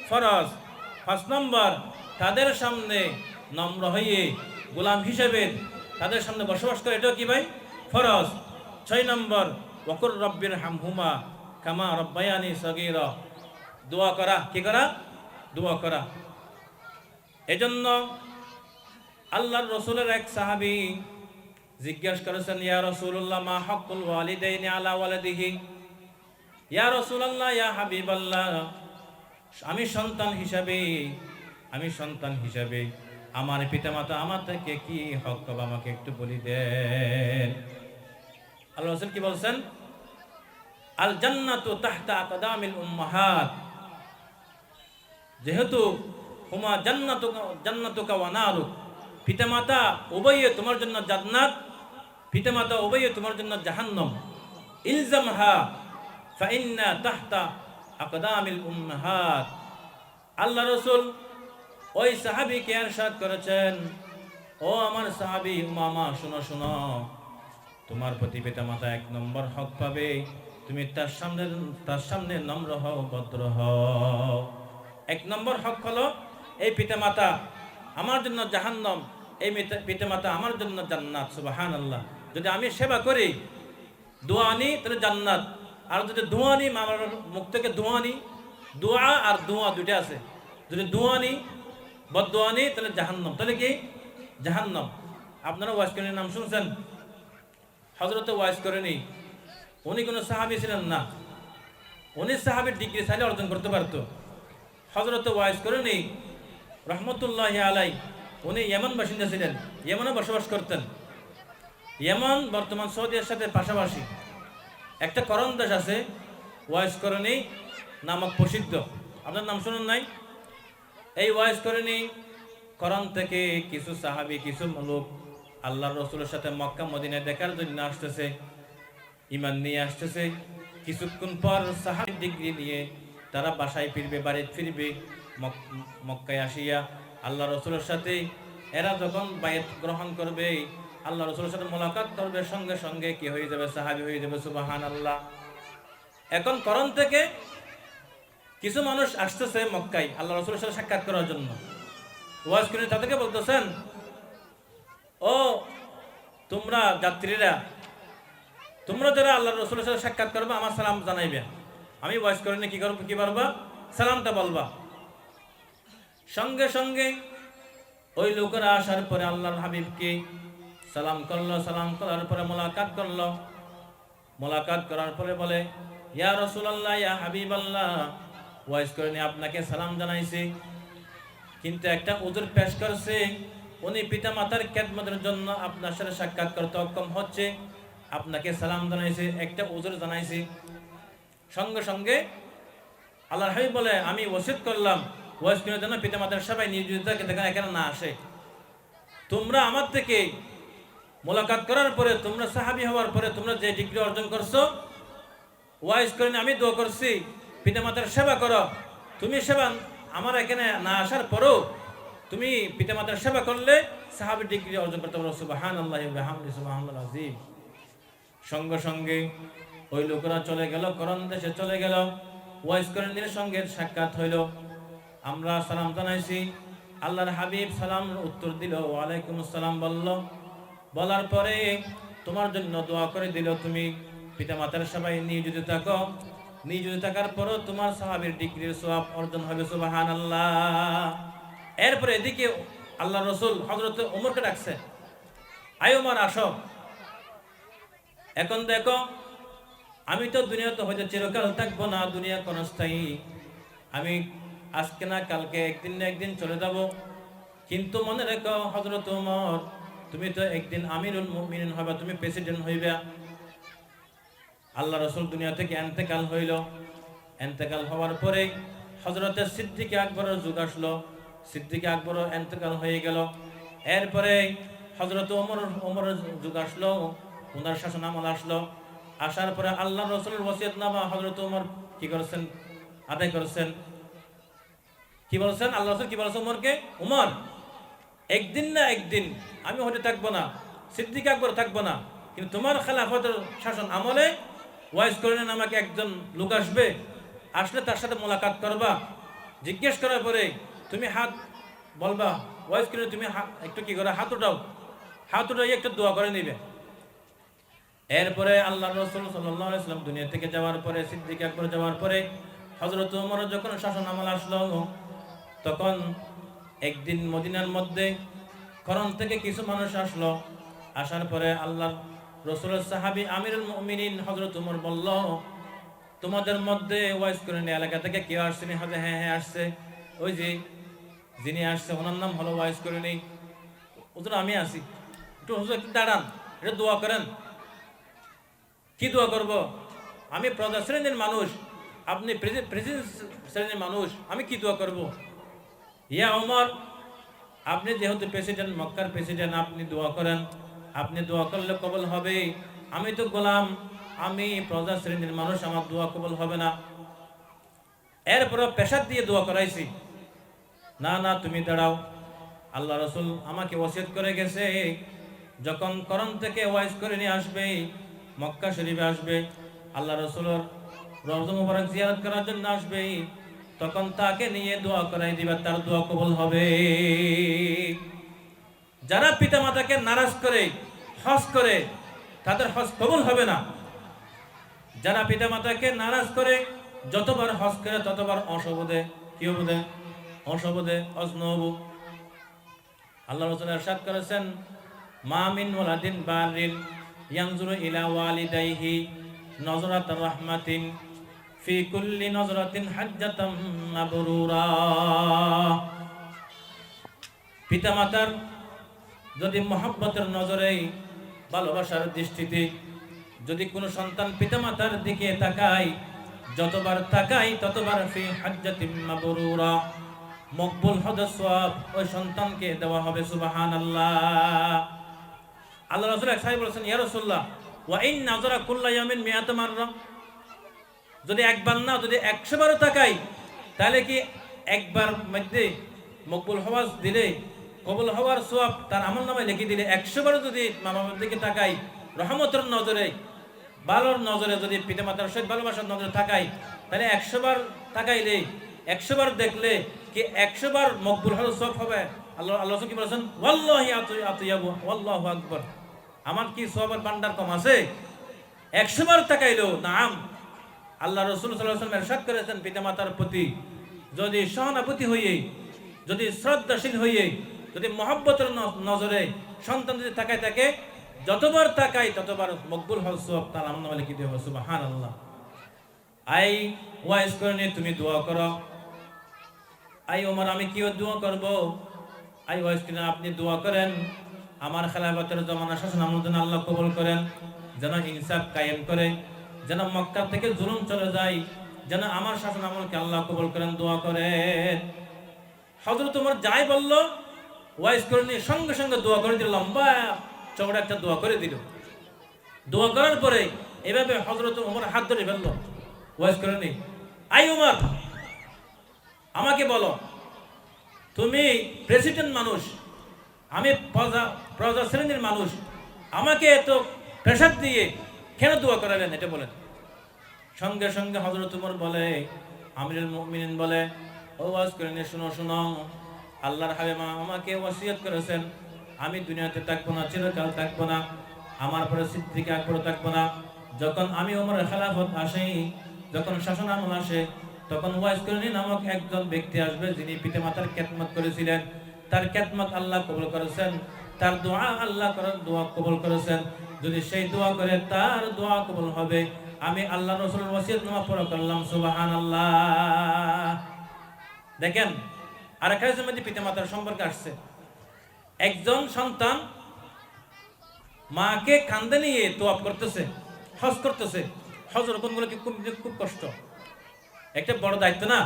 ফরজ, 5 নম্বর তাদের সামনে নম্র হয়ে গোলাম হিসেবে তাদের সামনে বসবাস করে, এটাও কি ভাই ফরজ। 6 নম্বর ওয়াকুর রাব্বিরহামহুমা কামা রাব্বায়ানি সগীরা, দোয়া করা, কি করা? দোয়া করা। এজন্য আল্লাহর রাসূলের এক সাহাবী জিজ্ঞাসা করেছেন, ইয়া রাসূলুল্লাহ মা হাক্কুল ওয়ালিদাইনি আলা ওয়ালাদিহি। ইয়া রাসূলুল্লাহ, ইয়া হাবিবাল্লাহ, আমি সন্তান হিসাবে আমার পিতামাতা আমার থেকে কি হক পাবে, আমাকে একটু বলি দেন। আল্লাহ রাসূল কি বলছেন? আল জান্নাতু তাহতা আকদামিল উম্মাহাত, যেহেতু হুমা জান্নাতুকা ওয়া নারুক, পিতামাতা উভয়ে তোমার জন্য জান্নাত, পিতামাতা উভয়ে তোমার জন্য জাহান্নাম। ইলজামহা ফাইন্না তাহতা আকদামিল উম্মাহাত। আল্লাহ রাসূল ওই সাহাবীকে ইরশাদ করেছেন, ও আমার সাহাবী উমামা, শোনো শোনো, তোমার প্রতি পিতামাতা 1 নম্বর হক পাবে, তুমি তার সামনে নম্র হও, ভদ্র হও। 1 নম্বর হক হলো এই পিতামাতা আমার জন্য জাহান্নাম, এই পিতামাতা আমার জন্য জান্নাত। সুবহানাল্লাহ। যদি আমি সেবা করি, দোয়া আনি, তাহলে জান্নাত। আর যদি দোয়া আনি, আমার মুখ থেকে দোয়া আনি, দোয়া আর দোয়া দুইটা আছে, যদি দোয়া আনি বদদোয়া আনি তাহলে জাহান্নাম। তাহলে কি জাহান্নাম। আপনারা ওয়াইস করিনীর নাম শুনছেন? হযরত ওয়াইস করিনী, উনি কোনো সাহাবী ছিলেন না, উনি সাহাবীর ডিগ্রি চাইলে অর্জন করতে পারত। হযরত ওয়াইস করিনী রহমতুল্লাহি আলাই, উনি ইয়েমান বাসিন্দা ছিলেন, ইয়েমানে বসবাস করতেন। ইয়েমান বর্তমান সৌদির সাথে পাশাপাশি একটা করণ দেশ আছে, ওয়াইস করিনী নামক প্রসিদ্ধ। আপনার নাম শুনুন নাই? এই ওয়াইস করিনী করণ থেকে কিছু সাহাবী, কিছু লোক আল্লাহর রাসূলের সাথে মক্কা মদিনায় দেখার জন্য আসতেছে, ঈমান নিয়ে আসতেছে। কিছুক্ষণ পর সাহাবী ডিগ্রি নিয়ে তারা বাসায় ফিরবে, বাড়িতে ফিরবে। মক্কায় আসিয়া আল্লাহ রাসূলের সাথে এরা যখন বায়াত গ্রহণ করবে, আল্লাহ রাসূলের সাথে মোলাকাত করবে, সঙ্গে সঙ্গে কি হয়ে যাবে? সাহাবী হয়ে যাবে। সুবহানাল্লাহ। এখন করণ থেকে কিছু মানুষ আসতেছে মক্কায় আল্লাহ রাসূলের সাথে সাক্ষাৎ করার জন্য। ওয়াজ করিনী তাদেরকে বলতেছেন, ও তোমরা যাত্রীরা, তোমরা যারা আল্লাহ রাসূলের সাথে সাক্ষাৎ করবে, আমার সালাম জানাইবে। আমি ওয়াজ করিনী কি পারবা? সালামটা বলবা। সঙ্গে সঙ্গে ওই লোকেরা আসার পরে আল্লাহর হাবিবকে সালাম করলো, সালাম করার পরে মোলাকাত করলো। মোলাকাত করার পরে বলে, ইয়া রাসূলুল্লাহ, ইয়া হাবিবাল্লাহ, ওয়াইস করিনী আপনাকে সালাম জানাইছে, কিন্তু একটা উযর পেশ করছে, উনি পিতামাতার খেদমতের জন্য আপনার সাথে সাক্ষাৎ করতে অক্ষম হচ্ছে, আপনাকে সালাম জানাইছে, একটা উযর জানাইছে। সঙ্গে সঙ্গে আল্লাহর হাবিব বলে, আমি ওসিয়ত করলাম ওয়াইস করিনীর জন্য পিতামাতার সবাই নিয়োজিত এখানে না আসে। তোমরা আমার থেকে মোলাকাত করার পরে, তোমরা সাহাবী হওয়ার পরে তোমরা যে ডিগ্রি অর্জন করছো, ওয়াইস করিনী আমি দোয়া করছি পিতামাতার সেবা করো। তুমি সেবা আমার এখানে না আসার পরেও তুমি পিতামাতার সেবা করলে সাহাবী ডিগ্রি অর্জন করতে পারো। সুবহানাল্লাহি ওয়া বিহামদিহি, সুবহানাল্লাহ আযীম। সঙ্গে সঙ্গে ওই লোকেরা চলে গেল, করণ দেশে চলে গেল। ওয়াইস করিনীর সঙ্গে সাক্ষাৎ হইল, আমরা সালাম জানাইছি। আল্লাহর হাবিব সালাম উত্তর দিল, ওয়ালাইকুম আসসালাম বলল। বলার পরে তোমার জন্য দোয়া করে দিল, তুমি পিতামাতার সবাই নিয়োজিত থাকো। নিয়োজিত থাকার পরও তোমার সাহাবীর ডিগ্রির সওয়াব অর্জন হবে। সুবহানাল্লাহ। এরপরে এদিকে আল্লাহ রাসূল হযরত ওমরকে ডাকছে, আয় ওমর আসো। এখন দেখো, আমি তো দুনিয়াতে হয়তো চিরকাল থাকবো না, দুনিয়া ক্ষণস্থায়ী। আমি আজকে না কালকে, একদিন না একদিন চলে যাব। কিন্তু মনে রেখো হযরত ওমর, তুমি তো একদিন আমিরুল মুমিনিন হবে, তুমি প্রেসিডেন্ট হইবা। আল্লাহ রাসূল দুনিয়া থেকে ইন্তেকাল হইল। ইন্তেকাল হওয়ার পরে হযরতে সিদ্দিক আকবরের যুগ আসলো। সিদ্দিক আকবরও ইন্তেকাল হয়ে গেল। এরপরে হযরত ওমরের যুগ আসলো, ওনার শাসন আমল আসলো। আসার পরে আল্লাহ রাসূলের ওসিয়তনামা হযরত ওমর কি করেছেন? আদায় করেছেন। কি বলছেন আল্লাহ রাসূল? কি বলেছেন ওমরকে? ওমর, একদিন না একদিন আমি হতে থাকবো না, সিদ্দিক আকবর থাকবো না, কিন্তু তোমার খেলাফতের শাসন আমলে ওয়াইস করিনী নামক একজন লোক আসবে, আসলে তার সাথে মোলাকাত করবা। জিজ্ঞেস করার পরে তুমি হাত বলবা, ওয়াইস করিনী তুমি একটু কি করে হাত উঠাও, হাত উঠাই একটু দোয়া করে নিবে। এরপরে আল্লাহ রাসূল সাল্লাল্লাহু আলাইহি ওয়াসাল্লাম দুনিয়া থেকে যাওয়ার পরে, সিদ্দিক আকবর যাওয়ার পরে হযরত ওমর যখন শাসন আমল আসলো, তখন একদিন মদিনার মধ্যে করণ থেকে কিছু মানুষ আসলো। আসার পরে আল্লাহ রাসূলের সাহাবী আমিরুল মুমিনিন হযরত ওমর বলল, তোমাদের মধ্যে ওয়াইস করিনী এলাকা থেকে কেউ আসছেনি? হ্যাঁ হ্যাঁ আসছে, ওই যে যিনি আসছে ওনার নাম হলো ওয়াইস করিনী। হুজুর আমি আছি, একটু হুজুর একটু দাঁড়ান, এটা দোয়া করেন। কি দোয়া করব? আমি প্রজা শ্রেণীর মানুষ, আপনি প্রেসিডেন্ট শ্রেণীর মানুষ, আমি কি দোয়া করব? ইয়া ওমর, আপনি যেহেতু প্রেসিডেন্ট, মক্কার প্রেসিডেন্ট, আপনি দোয়া করেন। আপনি দোয়া করলে কবুল হবে। আমি তো গোলাম, আমি প্রজা শ্রেণীর মানুষ, আমার দোয়া কবুল হবে না। এরপর পেশাব দিয়ে দোয়া করাইছি। না না তুমি দাঁড়াও, আল্লাহ রসুল আমাকে ওসিয়ত করে গেছে যখন করম থেকে ওয়াইজ করে নিয়ে আসবে, মক্কা শরীফে আসবে, আল্লাহ রসুলের রওজা মুবারক জিয়ারত করার জন্য আসবে, তখন তাকে নিয়ে দোয়া করাই দিবা, তার দোয়া কবুল হবে। যারা পিতামাতাকে নারাজ করে হজ করে তাদের হজ কবুল হবে না। যারা পিতামাতাকে নারাজ করে যতবার হজ করে ততবার অশোভে, কি হবে? অশোভে অজনব। আল্লাহ রাসূল ইরশাদ করেছেন, মা মিন ওয়ালাদিন বারিন ইয়ানজুরু ইলা ওয়ালিদাইহি নজরাতার রাহমাতিন ফি কুল্লি নজরাতিন হাজ্জাতাম মাবরুরা। পিতামাতার যদি মহব্বতের নজরে, ভালোবাসার দৃষ্টিতে যদি কোনো সন্তান পিতামাতার দিকে তাকায়, যতবার তাকায় ততবার ফি হাজ্জাতিন মাবরুরা, মকবুল হজের সওয়াব ওই সন্তানকে দেওয়া হবে। সুবহানাল্লাহ। আল্লাহ রাসূল এক সাহাবী বলেছেন, ইয়া রাসূলুল্লাহ ওয়া ইন নাযারা কুল্লা ইয়ামিন মিআতা মাররা, যদি একবার না যদি 100 বারও তাকাই তাহলে কি একবার মধ্যে মকবুল হওয়াজ দিলে, কবুল হওয়ার সওয়াব তার আমলনামায় লিখে দিলে, 100 বারও যদি মা-বাবার দিকে তাকাই রহমতের নজরে, ভালোর নজরে, যদি পিতামাতার সহিত ভালোবাসার নজরে তাকাই, তাহলে 100 বার তাকাইলে, 100 বার দেখলে কি 100 বার মকবুল হওয়ার সওয়াব হবে। আল্লাহ কি বলেছেন, ওয়াল্লাহি আতিয়াবু ওয়াল্লাহু আকবার, আমার কি সওয়াবের ভান্ডার কম আছে? 100 বার তাকাইলেও নাম। আল্লাহ রাসূল সাল্লাল্লাহু আলাইহি ওয়াসাল্লাম ইরশাদ করেছেন, পিতামাতার প্রতি যদি সহানুভূতি হইয়ে, যদি শ্রদ্ধাশীল হইয়ে, যদি মহব্বতের নজরে সন্তান যদি তাকায় থাকে, যতবার তাকায় ততবার মকবুল হওয়ার সওয়াব তার আমলনামায় লিখে দেওয়া হবে। সুবহানাল্লাহ। আই ওয়াইজ করে নিয়ে তুমি দোয়া করো। আই ওমর আমি কি দোয়া করব? আই ওয়াইজ কিনা আপনি দোয়া করেন আমার খেলাফতের জমানা শাসন আমল যেন আল্লাহ কবুল করেন, যেন ইনসাফ কায়েম করে, যেন মক্কা থেকে জুলুম চলে যায়, যেন আমার শাসন আমলকে আল্লাহ কবুল করেন, দোয়া করেন। হযরত ওমর যাই বলল ওয়াইজ করে নিয়ে সঙ্গে সঙ্গে দোয়া করে দিল, লম্বা চওড়া একটা দোয়া করে দিল। দোয়া করার পরে এভাবে হযরত ওমর হাত ধরে ফেলল ওয়াইজ করে নি, আই ওমর আমাকে বলো, তুমি প্রেসিডেন্ট মানুষ, আমি প্রজা শ্রেণীর মানুষ, আমাকে এত প্রেসার দিয়ে কেন দোয়া করালেন এটা বলেন। সঙ্গে সঙ্গে হযরত ওমর বলে, আমিরুল মুমিনিন বলে, ও ওয়াজ করে নিয়ে শুনো শুনো, আল্লাহর হাবিব আমাকে ওসিয়ত করেছেন, আমি দুনিয়াতে থাকবো না, চিরকাল থাকবো না, আমার পরে সিদ্দিক আকবর থাকবো না। যখন আমি ওমরের খেলাফত আসে, যখন শাসন আমল আসে, তখন ওয়াইজ করনি নামক একজন ব্যক্তি আসবে যিনি পিতামাতার খেদমত করেছিলেন, তার খেদমত আল্লাহ কবুল করেছেন, তার দোয়া আল্লাহ দোয়া কবুল করেছেন। যদি সেই দোয়া করে তার দোয়া কবুল হবে। আমি আল্লাহ রাসূলের ওসিয়ত নামা পড়া করলাম। সুবহানাল্লাহ। দেখেন আর এক হাদিসের মধ্যে পিতামাতার সম্পর্কে আসছে, একজন সন্তান মাকে কাঁধে নিয়ে তোয়াফ করতেছে, হজ করতেছে। হজ রকমগুলো কি খুব কষ্ট, একটা বড় দায়িত্ব না?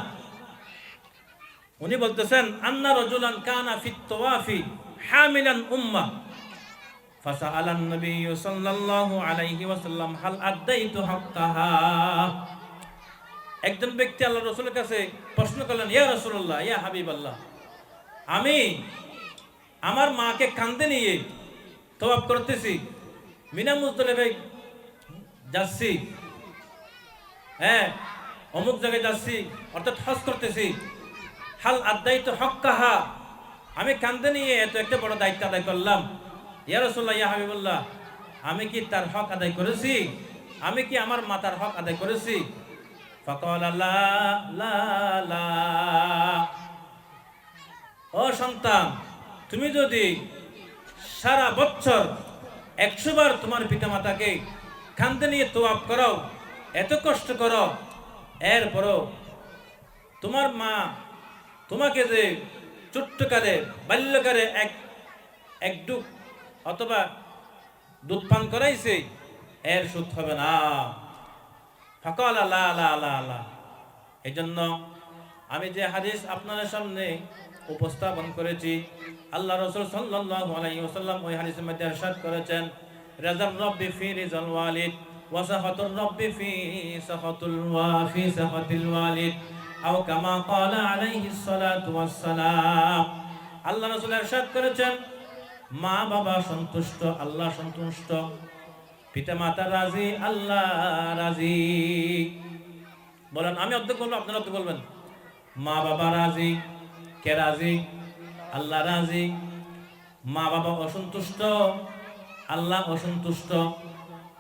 উনি বলতেছেন, আন্না রাজুলান কানা ফিত তাওয়াফি হামিলান উম্মা ফাসাআলান নবী সাল্লাল্লাহু আলাইহি ওয়াসাল্লাম হাল আদাইতু হাক্কাহা। একজন ব্যক্তি আল্লাহর রাসূলের কাছে প্রশ্ন করলেন, ইয়া রাসূলুল্লাহ, ইয়া হাবিবাল্লাহ, আমি আমার মাকে কাঁধে নিয়ে তাওয়াফ করতেছি, মিনা মুজদালিফায় যাচ্ছি, হ্যাঁ অমুক জায়গায় যাচ্ছি, অর্থাৎ হজ করতেছি, হাল আদাইতু হাক্কাহা, আমি কাঁধে নিয়ে এত একটা বড় দায়িত্ব আদায় করলাম, ইয়া রাসূলুল্লাহ, ইয়া হাবিবাল্লাহ, আমি কি তার হক আদায় করেছি? আমি কি আমার মাতার হক আদায় করেছি? ফাকালা লা লা লা। ও সন্তান, তুমি যদি সারা বছর 100 বার তোমার পিতামাতাকে কাঁধে নিয়ে তোয়াফ করো, এত কষ্ট করো, এরপরও তোমার মা তোমাকে যে ছোট্টকালে বাল্যকালে এক ডুব অথবা দুধ পান করাইছে, এর সুদ হবে না। ফাকালা লা লা লা লা। এজন্য আমি যে হাদিস আপনাদের সামনে উপস্থাপন করেছি, আল্লাহ রাসূল সাল্লাল্লাহু আলাইহি ওয়াসাল্লাম ওই হাদিসের মধ্যে ইরশাদ করেছেন, রাযার রাব্বি ফি রিজাল ওয়ালিদ ওয়া সাখাতুর রাব্বি ফি সাখাতুল সাখাতিল ওয়ালিদ। আও কামা ক্বালা আলাইহিস সালাতু ওয়াস সালাম। আল্লাহ রাসূল ইরশাদ করেছেন, মা বাবা সন্তুষ্ট, আল্লাহ সন্তুষ্ট, পিতামাতা রাজি, আল্লাহ রাজি। বলেন, আমি অর্ধেক বলবো, আপনারা অর্ধেক বলবেন। মা বাবা রাজি, কে রাজি? আল্লাহ রাজি। মা বাবা অসন্তুষ্ট, আল্লাহ অসন্তুষ্ট।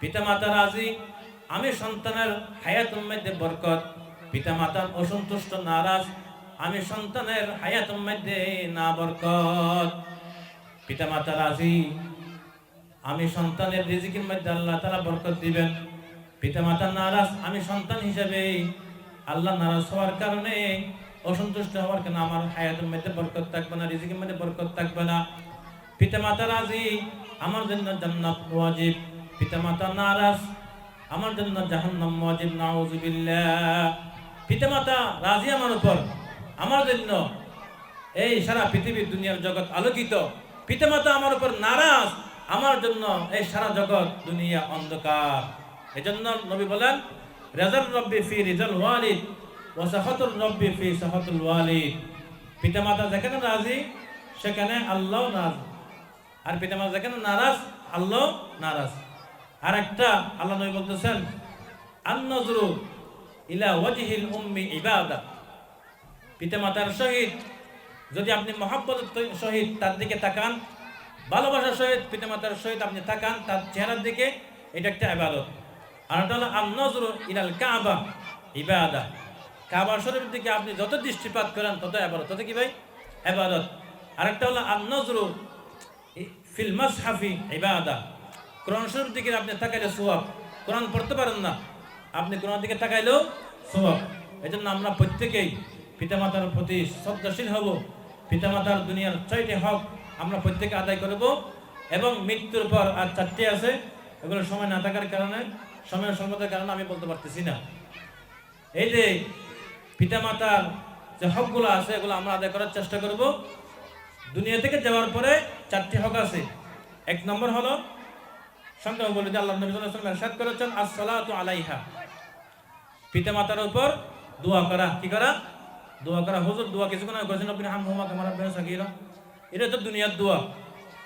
পিতামাতা রাজি, আমি সন্তানের হায়াতের মধ্যে বরকত। পিতামাতা অসন্তুষ্ট, নারাজ, আমি সন্তানের হায়াতের মধ্যে না বরকত। পিতামাতা রাজি, আমি সন্তানের রিজিকের মধ্যে আল্লাহ তাআলা বরকত দিবেন। পিতামাতা নারাজ, আমি সন্তান হিসেবে আল্লাহ নারাজ হওয়ার কারণে, অসন্তুষ্ট হওয়ার কারণে আমার হায়াতের মধ্যে বরকত থাকবে না, রিজিকের মধ্যে বরকত থাকবে না। পিতামাতা রাজি, আমার জন্য জান্নাত ওয়াজিব। পিতামাতা নারাজ, আমার জন্য জাহান্নাম ওয়াজিব। নাউযুবিল্লাহ। পিতামাতা রাজি আমার উপর, আমার জন্য এই সারা পৃথিবীর দুনিয়ার জগৎ আলোকিত। পিতামাতা আমার উপর নারাজ, আমার জন্য এই সারা জগৎ দুনিয়া অন্ধকার। এজন্য নবী বলেন, রাজাল রব্বি ফি রিজাল ওয়ালিদ ওয়া সাখাতুর রব্বি ফি সাখাতুল ওয়ালিদ। পিতামাতা যেখানে রাজি সেখানে আল্লাহ রাজি, আর পিতামাতা যেখানে নারাজ আল্লাহ নারাজ। আর একটা আল্লাহ নবী বলতেছেন, আন-নজরু ইলা ওয়াজহিল উম্মি ইবাদা। পিতামাতার সহিত যদি আপনি মহব্বতের সহিত তার দিকে তাকান, ভালোবাসার সহিত পিতামাতার সহিত আপনি তাকান তার চেহারার দিকে, এটা একটা ইবাদত। আর এটা হলো আন-নজরু ইলাল কাবা ইবাদা। কাবা শরীফের দিকে আপনি যত দৃষ্টিপাত করেন তত ইবাদত, তত কি ভাই? ইবাদত। আরেকটা হলো আন-নজরু ফিল মাসহাফি ইবাদা। কোরআন শরীফের দিকে আপনি তাকাইলে সওয়াব। কোরআন পড়তে পারেন না, আপনি কোরআনের দিকে তাকাইলেও সওয়াব। এজন্য আমরা প্রত্যেকেই পিতামাতার প্রতি শ্রদ্ধাশীল হব। পিতামাতার দুনিয়ার 6টি হক আমরা প্রত্যেকে আদায় করব। এবং মৃত্যুর পর আর 4টি আছে, এগুলো সময় না থাকার কারণে, সময়ের স্বল্পতার কারণে আমি বলতে পারতেছি না। এই যে পিতামাতার যে হকগুলো আছে এগুলো আমরা আদায় করার চেষ্টা করব। দুনিয়া থেকে যাওয়ার পরে 4টি হক আছে। 1 নম্বর হলো, সংক্ষেপে বলি যে আল্লাহ নবী সাল্লাল্লাহু আলাইহি ওয়াসাল্লাম ইরশাদ করেছেন, আসসালাতু আলাইহা। পিতামাতার উপর দোয়া করা। কি করা? দোয়া করা। হুজুর দোয়া কিছুক্ষণ আগে করেছেন, আপনি হামহুমা কামা রাব্বায়ানি সাগীরা। এটা তো দুনিয়ার দোয়া।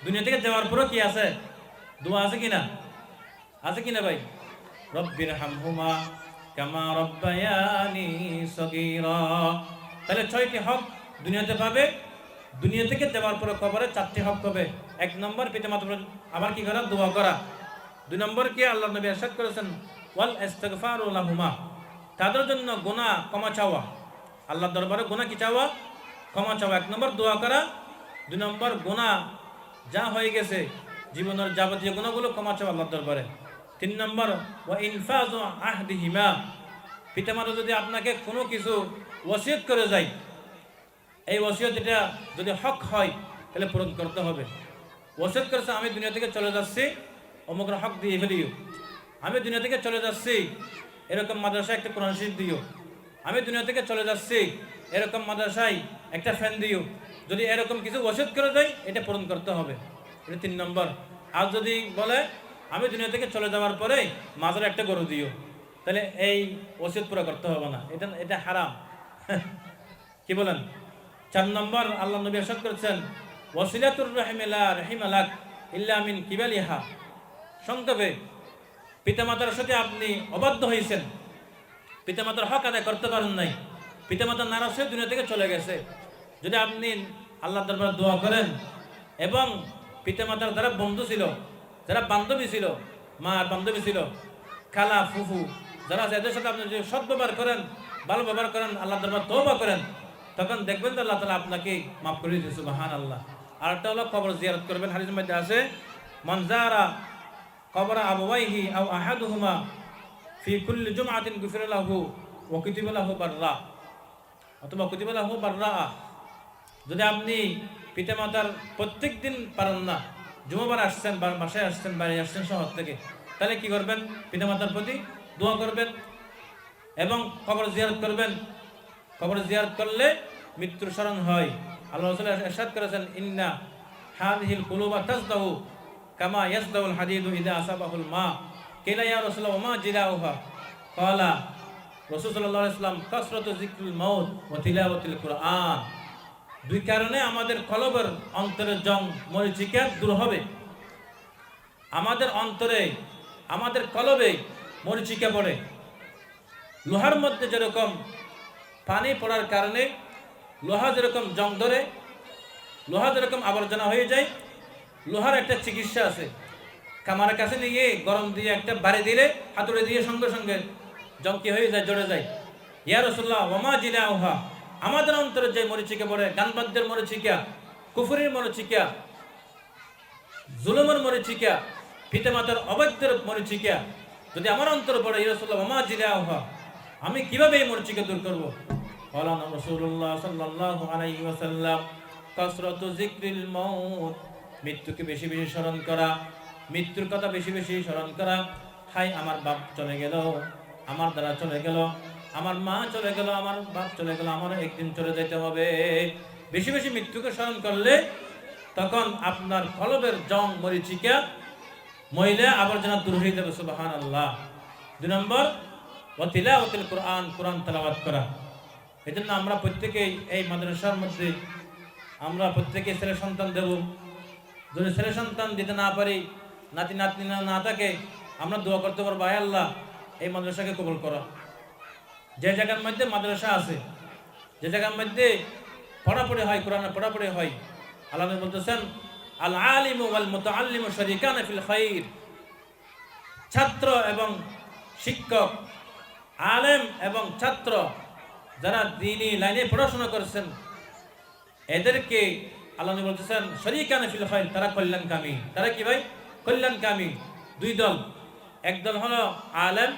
দুনিয়া থেকে যাওয়ার পরও কি আছে? দোয়া আছে কিনা? আছে কিনা ভাই? রব্বির হামহুমা কামা রাব্বায়ানি সাগীরা। তাহলে 6টি হক দুনিয়াতে পাবে। দুনিয়া থেকে যাওয়ার পরে কবরে 4টি হক হবে। 1 নম্বর পিতামাতার আবার কি করা? দোয়া করা। 2 নম্বর কি আল্লাহ নবী ইরশাদ করেছেন, ওয়াল ইস্তিগফারু লাহুমা। তাদের জন্য গুনাহ ক্ষমা চাওয়া। আল্লাহর দরবারে গুনাহ কি চাওয়া? ক্ষমা চাওয়া। 1 নম্বর দোয়া করা। 2 নম্বর গুনাহ যা হয়ে গেছে জীবনের যাবতীয় গুনাহগুলো ক্ষমা চাওয়া আল্লাহর দরবারে। 3 নম্বর ওয়া ইনফাযু আহদিহিমা। পিতামাতা যদি আপনাকে কোনো কিছু ওসিয়ত করে যায়, এই ওসিয়ত এটা যদি হক হয় তাহলে পূরণ করতে হবে। ওসিয়ত করেছে, আমি দুনিয়া থেকে চলে যাচ্ছি, অমুকের হক দিয়ে ফেলিও। আমি দুনিয়া থেকে চলে যাচ্ছি, এরকম মাদ্রাসায় একটা কোরআন শরীফ দিও। আমি দুনিয়া থেকে চলে যাচ্ছি, এরকম মাদ্রাসায় একটা ফ্যান দিও। যদি এরকম কিছু ওসিয়ত করে দেয়, এটা পূরণ করতে হবে। এটা 3 নম্বর। আর যদি বলে আমি দুনিয়া থেকে চলে যাওয়ার পরে মাজারে একটা গরু দিও, তাহলে এই ওসিয়ত পুরো করতে হবে না, এটা হারাম। কি বলেন? 4 নম্বর আল্লাহ নবী ইরশাদ করেছেন, ওয়াসিলাতুর রাহিমি লা রাহিমা লাক ইল্লা মিন কিবালিহা। সংক্ষেপে পিতামাতার সাথে আপনি অবাধ্য হয়েছেন, পিতামাতার হক আদায় করতে পারেন নাই, পিতামাতার নারাজ হয়ে দুনিয়া থেকে চলে গেছে। যদি আপনি আল্লাহর দরবারে দোয়া করেন এবং পিতামাতার যারা বন্ধু ছিল, যারা বান্ধবী ছিল, মা আর বান্ধবী ছিল, খালা ফুফু যারা আছে, এদের সাথে আপনি যদি সদ্ব্যবহার করেন, ভালো ব্যবহার করেন, আল্লাহর দরবারে তওবা করেন, তখন দেখবেন তো আল্লাহ তাআলা আপনাকে মাফ করে দিয়েছে। সুবহানাল্লাহ। আর একটা হলো কবর জিয়ারত করবেন। হাদিসের মধ্যে আছে, মান যারা কবর আবওয়াইহি আও আহাদুহুমা ফি কুল্লি জুমআতিন গুফিরা লাহু ওয়া কুতিবা লাহু বাররা, অথবা কুতিবা লাহু বাররা। যদি আপনি পিতামাতার প্রত্যেক দিন পারেন না, জুমাবার আসছেন, বাসায় আসছেন, বাড়ি আসছেন শহর থেকে, তাহলে কি করবেন? পিতামাতার প্রতি দোয়া করবেন এবং কবর জিয়ারত করবেন। কবর জিয়ারত করলে মৃত্যুর স্মরণ হয়। আল্লাহ রাসূল ইরশাদ করেছেন, ইন্না হাযিহিল কুলুবা তাজদাহু কামা ইয়াজদাহুল হাদিদু ইযা আসাবাহুল মা। কিলা ইয়া রাসূলুল্লাহ ওয়া মা জিলাউহা? ক্বালা রাসূল সাল্লাল্লাহু আলাইহি ওয়াসাল্লাম কাসরাতু যিকরুল মাউত ওয়া তিলাওয়াতুল কুরআন, দুই কারণে আমাদের কলবের অন্তরের জং মরিচিকা দূর হবে। আমাদের অন্তরে আমাদের কলবে মরিচিকা পড়ে। লোহার মধ্যে যেরকম পানি পড়ার কারণে লোহা যেরকম জং ধরে, লোহা যেরকম আবর্জনা হয়ে যায়, লোহার একটা চিকিৎসা আছে। কামারের কাছে নিয়ে গরম দিয়ে একটা বাড়ি দিলে হাতুড়ে দিয়ে সঙ্গে সঙ্গে জং কি হয়ে যায়, জড়ে যায়। ইয়া রাসূলুল্লাহ ওয়ামা জিলাউহা, আমাদের অন্তরে যে মরিচিকা পড়ে, গানবাদ্যের মরিচিকা, কুফরের মরিচিকা, জুলুমের মরিচিকা, পিতামাতার অবাধ্যের মরিচিকা যদি আমার অন্তরে পড়ে, ইয়া রাসূলুল্লাহ ওয়ামা জিলাউহা, আমি কিভাবে এই মরিচিকা দূর করব? قالنا رسول الله صلى الله عليه وسلم কাসরাতু যিকরিল মাউত, মৃত্যুকে বেশি বেশি স্মরণ করা, মৃত্যুর কথা বেশি বেশি স্মরণ করা। হাই আমার বাপ চলে গেল, আমার দ্বারা চলে গেল, আমার মা চলে গেল, আমার বাপ চলে গেল, আমার একদিন চলে যেতে হবে। বেশি বেশি মৃত্যুকে স্মরণ করলে তখন আপনার কলবের জং মরিচিকা ময়লা আবর্জনা দূর হয়ে যাবে। সুবহানাল্লাহ। 2 নম্বর ওয়া তিলাওয়াতুল কুরআন, কুরআন তেলাওয়াত করা। এই জন্য আমরা প্রত্যেকেই এই মাদ্রাসার মধ্যে আমরা প্রত্যেকে ছেলে সন্তান দেব। যদি ছেলে সন্তান দিতে না পারি, নাতি নাতনি না থাকে, আমরা দোয়া করতে পারবো, আয় আল্লাহ এই মাদ্রাসাকে কবুল করো। যে জায়গার মধ্যে মাদ্রাসা আছে, যে জায়গার মধ্যে পড়াপড়ি হয়, কোরআনের পড়াপড়ি হয়, আল্লাহ বলতেছেন আল আলিমু ওয়াল মুতাআল্লিমু শারীকানা ফিল খাইর, ছাত্র এবং শিক্ষক, আলেম এবং ছাত্র যারা দ্বীনি লাইনে পড়াশোনা করেছেন, এদেরকে আল্লাহ বলতেছেন শারীকানা ফিল খাইর, তারা কল্যাণকামী। তারা কি ভাই? কল্যাণকামী। 2 দল, এক দল হলো আলেম,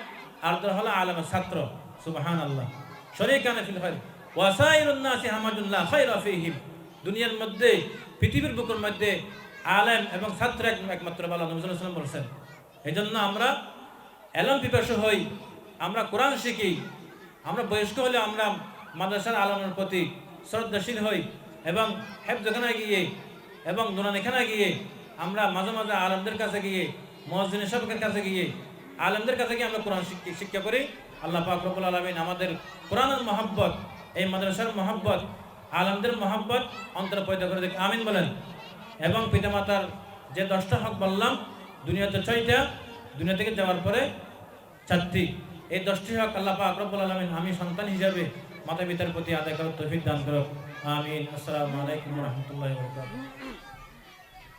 আর দল হলো আলেমের ছাত্র। সুবহানাল্লাহ। শারীকানা ফিল খাইর ওয়াসাইরুন নাসি হামাদুল্লাহ খায়রা ফীহিম, দুনিয়ার মধ্যে পৃথিবীর বুকের মধ্যে আলেম এবং ছাত্র একমাত্র ভালো, নবী সাল্লাল্লাহু আলাইহি ওয়াসাল্লাম বলেছেন। এজন্য আমরা এলম পিপাসু হই, আমরা কোরআন শিখি, আমরা বয়স্ক হলে আমরা মাদ্রাসার আলেমের প্রতি শ্রদ্ধাশীল হই এবং হেফজখানায় গিয়ে এবং নুরানিখানায় গিয়ে আমরা মাঝে মাঝে আলেমদের কাছে গিয়ে, মুয়াজ্জিন সাহেবের কাছে গিয়ে, আলেমদের কাছে গিয়ে আমরা কোরআন শিক্ষা করি। আল্লাহ পাক রব্বুল আলামিন আমাদের কোরআনের মহব্বত, এই মাদ্রাসার মহব্বত, আলেমদের মহব্বত অন্তরে পয়দা করে দেখ, আমিন বলেন। এবং পিতামাতার যে 10টা হক বললাম, দুনিয়াতে 6টা, দুনিয়া থেকে যাওয়ার পরে 4টি, এই 10টি হক আল্লাহ পাক রব্বুল আলামিন আমি সন্তান হিসাবে মাতা পিতার প্রতি আদায় করার তৌফিক দান করুক। আমিন। আসসালামু আলাইকুম ওয়া রাহমাতুল্লাহি ওয়া বারাকাতুহু।